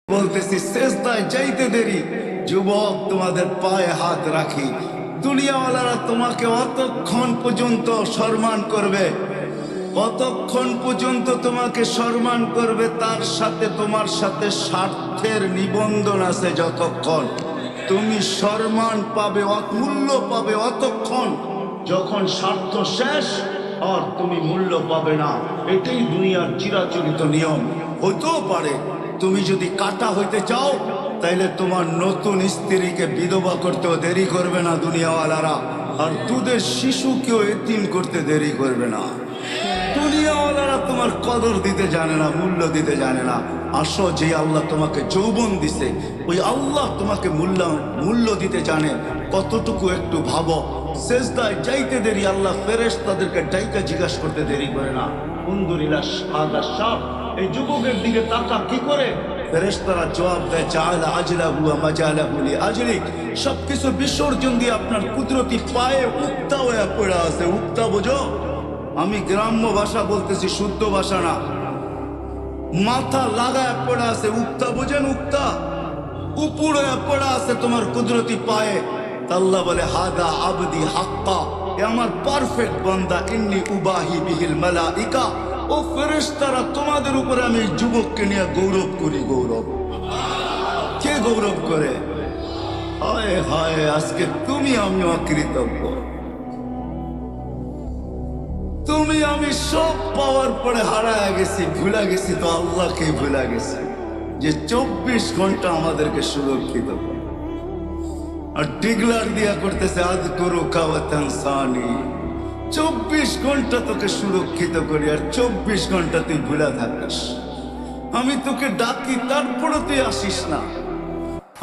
বলতেছি সেজদায় যাইতে দেরি, যুবক তোমাদের পায়ে হাত রাখি। দুনিয়াওয়ালারা তোমাকে অতক্ষণ পর্যন্ত সম্মান করবে, কতক্ষণ পর্যন্ত তোমাকে সম্মান করবে, তার সাথে তোমার সাথে স্বার্থের নিবন্ধন আছে। যতক্ষণ তুমি সম্মান পাবে, মূল্য পাবে, অতক্ষণ যখন স্বার্থ শেষ আর তুমি মূল্য পাবে না। এটাই দুনিয়ার চিরাচরিত নিয়ম। হইতেও পারে তুমি যদি কাটা হইতে চাও, তাইলে তোমার নতুন স্ত্রীকে বিধবা করতেও দেরি করবে না দুনিয়াওয়ালারা, আর দুধের শিশুকেও এতিম করতে দেরি করবে না। দুনিয়াওয়ালারা তোমার কদর দিতে জানে না, মূল্য দিতে জানে না। আসো, যে আল্লাহ তোমাকে যৌবন দিছে, ওই আল্লাহ তোমাকে মূল্য দিতে জানে। কতটুকু একটু ভাবো। সেজদায় যাইতে দেরি, আল্লাহ ফেরেশতাদেরকে ডাইকা জিজ্ঞাসা করতে দেরি করে না। আলহামদুলিল্লাহ সাদা সাপ এই যুবকের দিকে তাকা কি করে? ফেরেশতারা জবাব দেয়, জাআলা আজলাহু ওয়া মাজালাহু লিআজলিক। সবকিছু বিসর্জন দিয়ে আপনার কুদরতি পায়ে উক্তা হয়ে পড়ে আছে। উক্তা বোঝো? আমি গ্রাম্য ভাষা বলতেছি, শুদ্ধ ভাষা না। মাথা লাগায় পড়ে আছে, উক্তা বোঝেন? উক্তা উপরে পড়ে আছে তোমার কুদরতি পায়ে। আল্লাহ বলে, হাদা আবদি হাক্কা, এ আমার পারফেক্ট বান্দা। ইন্নী উবাহি বিহিল মালাইকা। ও ফেরেশতারা, তোমাদের উপরে আমি যুবককে নিয়ে গৌরব করি। গৌরব কে গৌরব করে? হায় হায়, আজকে তুমি আমি অকৃতজ্ঞ। তুমি আমি সব পাওয়ার পরে হারায় গেছি, ভুলে গেছি তো আল্লাহকে ভুলে গেছি, যে 24 ঘন্টা আমাদেরকে সুরক্ষিত করে। আর ডিগলার দিয়া করতেছে, আদ করো কাওয়াতানসানি। 24 ঘন্টা তোকে সুরক্ষিত করি, আর 24 ঘন্টা তুই ভুলে থাকিস। আমি তোকে ডাকি, তারপরে তুই আসিস না।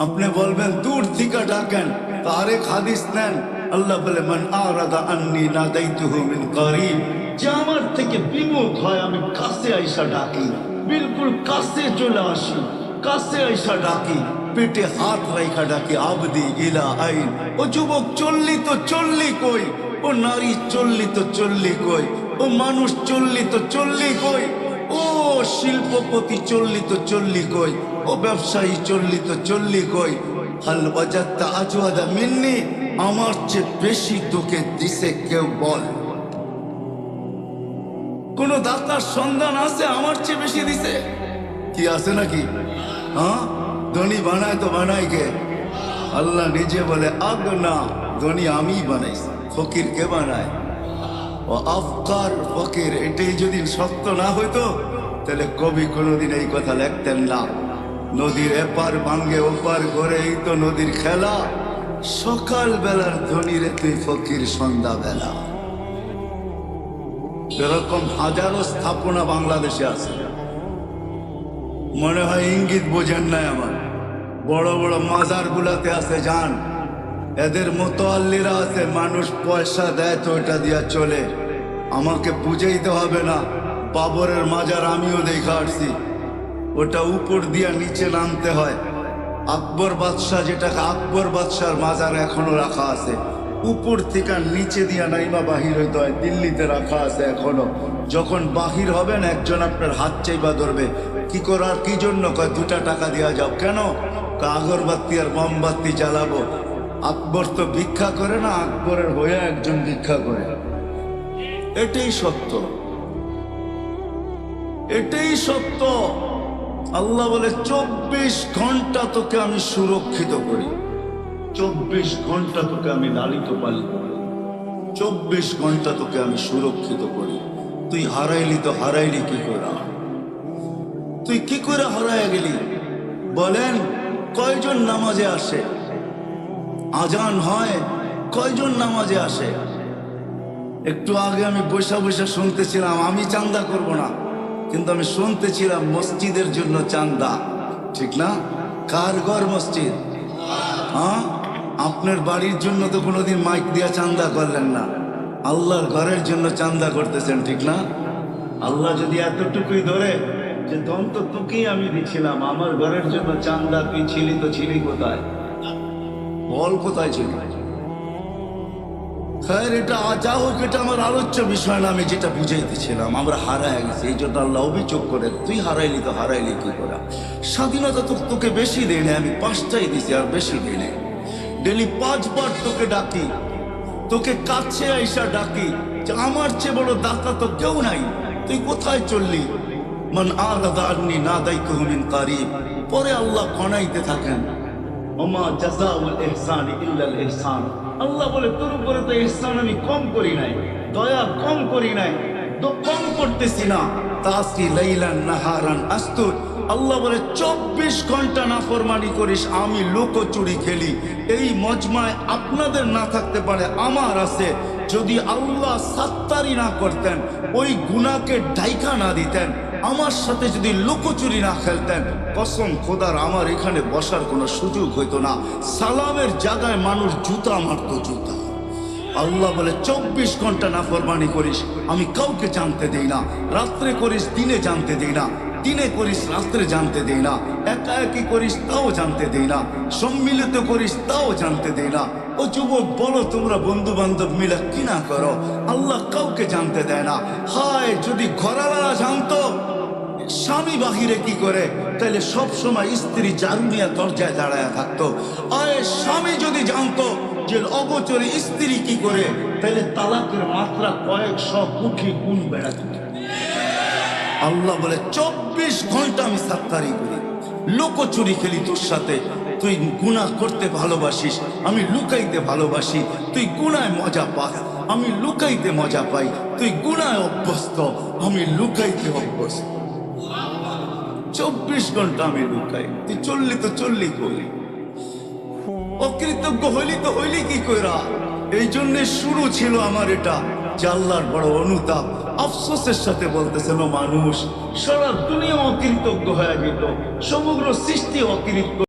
আপনি বলবেন দূর থেকে ডাকেন, তো আরেক হাদিস নেন। আল্লাহ বলে, মান আরাদা আন্নি নাদাইতুহু মিন করিব। যে আমার থেকে বিমুখ হয়, আমি কাছে আইসা ডাকি, বিলকুল কাছে চলে আসি, কাছে আইসা ডাকি, পেটে হাত রাইখা ডাকি, আবদি ইলা আইন। ও যুবক চললি তো চললি কই? ও নারী চললি তো চললি কই? ও মানুষ চললি তো চললি কই? ও শিল্পপতি চললি তো চললি কই? ও ব্যবসায়ী চললি তো চললি কই? হাল ওয়াজাদতা আজওয়াদা মিন্নি, আমার চেয়ে বেশি তোকে দিছে কেউ? বল, কোন দাতার সন্ধান আছে আমার চেয়ে বেশি দিছে? কি আছে নাকি? হ্যাঁ, ধনী বানায় তো বানাই কে? আল্লাহ নিজে বলে, আগনা, ধনী আমি বানাইছি, ফকির কে বানায়? ও আফকার ফকির। এটাই যদি সত্য না হইতো, তাহলে কবি কোনোদিন এই কথা লিখতেন না। নদীর এপার ভাঙ্গে ওপার করে, এই তো নদীর খেলা। সকাল বেলার ধনী রে তুই ফকির সন্ধ্যা বেলা। এরকম হাজারো স্থাপনা বাংলাদেশে আছে। মনে হয় ইঙ্গিত বোঝেন নাই আমার। বড় বড় মাজার গুলাতে আছে, যান। এদের মোতাল্লিরা আছে, মানুষ পয়সা দেয় তো ওটা দিয়া চলে। আমাকে বুঝাইতে হবে না, বাবরের মাজার আমিও দেখা আসছি। ওটা উপর দিয়া নিচে নামতে হয়। আকবর বাদশাহ, যেটাকে আকবর বাদশার মাজার এখনো রাখা আছে, উপর থেকে নিচে দিয়া নাইমা বাহির হইতে হয়। দিল্লিতে রাখা আছে এখনো। যখন বাহির হবেন, একজন আপনার হাত চাইবা ধরবে। কি করার, কি জন্য? কয় 2টা টাকা দেওয়া যাও। কেন? আগরবাতি আর মোমবাতি জ্বালাবো। আকবর তো ভিক্ষা করে না, আকবরের হয়ে একজন ভিক্ষা করে। এটাই সত্য, এটাই সত্য। আল্লাহ বলে, 24 ঘন্টা তোকে আমি সুরক্ষিত করি, 24 ঘন্টা তোকে আমি লালিত পালিত করি, 24 ঘন্টা তোকে আমি সুরক্ষিত করি। তুই হারাইলি তো হারাইলি কি করে? তুই কি করে হারায় গেলি? বলেন, কয়জন নামাজে আসে? আজান হয়, কয়জন নামাজে আসে? একটু আগে আমি বসে বসে শুনতেছিলাম, আমি চান্দা করব না, কিন্তু আমি শুনতেছিলাম মসজিদের জন্য চান্দা। ঠিক না? কার ঘর মসজিদ? হ্যাঁ, আপনার বাড়ির জন্য তো কোনোদিন মাইক দিয়া চান্দা করলেন না, আল্লাহর ঘরের জন্য চান্দা করতেছেন। ঠিক না? আল্লাহ যদি এতটুকুই ধরে যে দন্ত তোকেই আমি দিছিলাম, আমার ঘরের জন্য চান্দা, তুই ছিলি তো ছিলি কোথায়? বল, কোথায় ছিল? হ্যাঁ, এটা যা হোক, এটা আমার আলোচ্য বিষয় না। আমি যেটা বুঝাইতেছিলাম, আমরা হারায় গেছি, এই জন্য আল্লাহ অভিযোগ করে, তুই হারাইলি তো হারাইলি কি করে? স্বাধীনতা তো তোকে বেশি দেয় না, আমি 5টাই দিছি, আর বেশি দিই না। ডেলি 5 বার তোকে ডাকি, তোকে কাছে আইসা ডাকি যে আমার চেয়ে বড় দাতা তো কেউ নাই, তুই কোথায় চললি? মান আরাদা আন্নি নাদাইতুহু মিন কারিব। পরে আল্লাহ কনাইতে থাকেন, ওমা জাযাউল ইহসানি ইল্লাল ইহসান। আল্লাহ বলে, তোর উপরে তো ইহসান আমি কম করি নাই, দয়া কম করি নাই, তো কম করতেছি না। তাসি লাইলান নাহারান আস্তুর। আল্লাহ বলে 24 ঘন্টা নাফরমানি করিস, আমি লুকোচুরি খেলি। এই মজমায় আপনাদের না থাকতে পারে, আমার আছে। যদি আল্লাহ সাত্তারি না করতেন, ওই গুনাহকে ঢাইকা না দিতেন, আমার সাথে যদি লুকোচুরি না খেলতেন, কসম খোদার আমার এখানে বসার কোনো সুযোগ হইতো না। সালামের জায়গায় মানুষ জুতা মারতো, জুতা। আল্লাহ বলে 24 ঘন্টা নাফরমানি করিস, আমি কাউকে জানতে দেই না। রাত্রে করিস, দিনে জানতে দেই না। দিনে করিস, রাত্রে জানতে দেই না। একা একই করিস, তাও জানতে দেই না। সম্মিলিত করিস, তাও জানতে দেই না। ও যুবক, বলো তোমরা বন্ধু বান্ধব মিলে কি না করো? আল্লাহ কাউকে জানতে দেয় না। হায়, যদি ঘরালা জানতো স্বামী বাহিরে কি করে, তাহলে সব সময় স্ত্রী ঝাড়ু নিয়ে দরজায় দাঁড়ায় থাকতো। আয়, স্বামী যদি জানতো যে অগোচরে স্ত্রী কি করে, তাহলে তালাকের মাত্রা কয়েকশো কোটি গুণ বেড়াত। আল্লাহ বলে 24 ঘন্টা আমি সাত্তারি করি, লুকোচুরি খেলি তোর সাথে। তুই গুনাহ করতে ভালোবাসিস, আমি লুকাইতে ভালোবাসি। তুই গুনায় মজা পাস, আমি লুকাইতে মজা পাই। তুই গুনায় অভ্যস্ত, আমি লুকাইতে অভ্যস্ত। 24 ঘন্টা আমি লুকাই। তুই চললি তো চললি কই? অকৃতজ্ঞ হইলি তো হইলি কি কইরা? এই জন্য শুরু ছিল আমার এটা, যে আল্লাহর বড় অনুতাপ। আফসোসের সাথে বলতেছেন, মানুষ সারা দুনিয়া অকৃতজ্ঞ হয়ে গেল, সমগ্র সৃষ্টি অকৃতজ্ঞ।